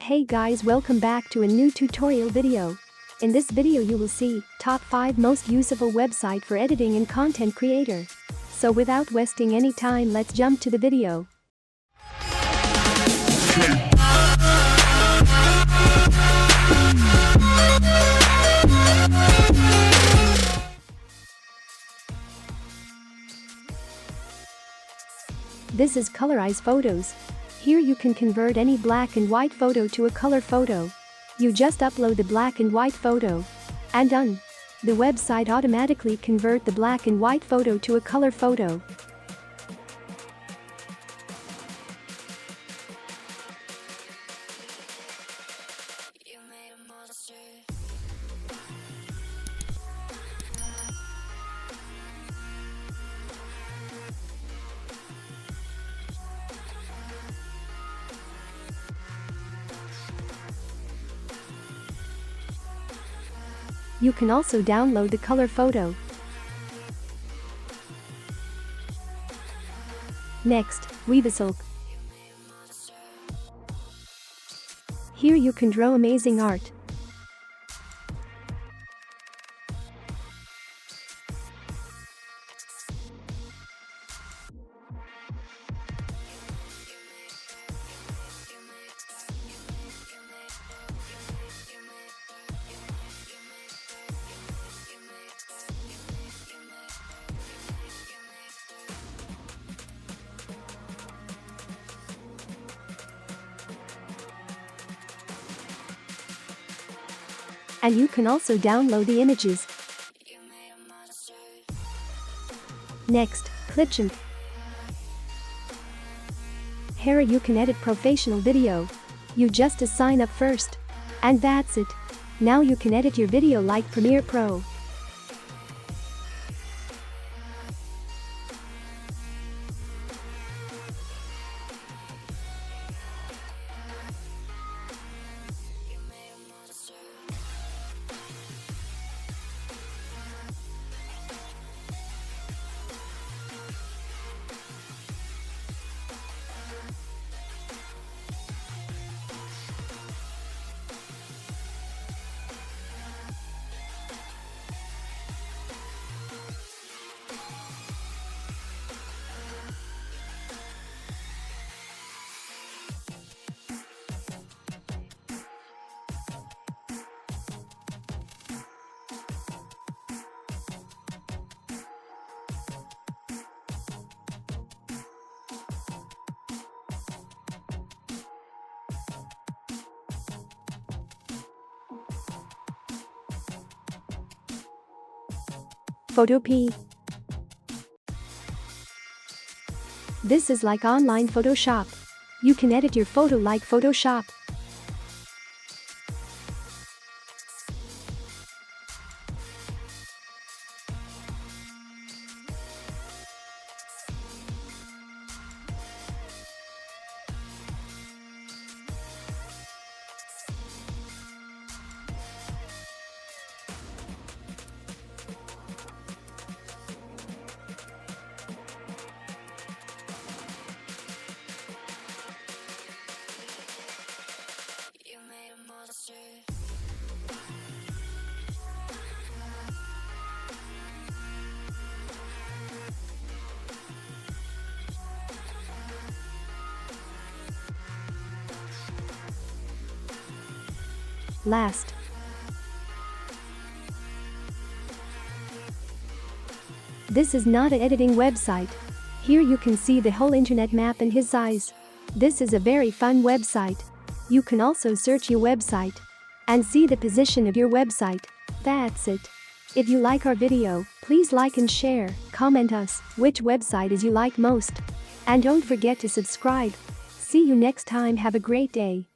Hey guys, welcome back to a new tutorial video. In this video you will see top 5 most useful website for editing and content creator. So without wasting any time, let's jump to the video. This is Colorize photos. Here you can convert any black and white photo to a color photo. You just upload the black and white photo. And done. The website automatically convert the black and white photo to a color photo. You can also download the color photo. Next, Weavesilk. Here you can draw amazing art. And you can also download the images. Next, Clipchamp. Here you can edit professional video. You just sign up first. And that's it. Now you can edit your video like Premiere Pro. Photopea. This is like online Photoshop. You can edit your photo like Photoshop. Last. This is not an editing website. Here you can see the whole internet map and his size. This is a very fun website. You can also search your website and see the position of your website. That's it. If you like our video, please like and share, comment us which website is you like most. And don't forget to subscribe. See you next time, have a great day.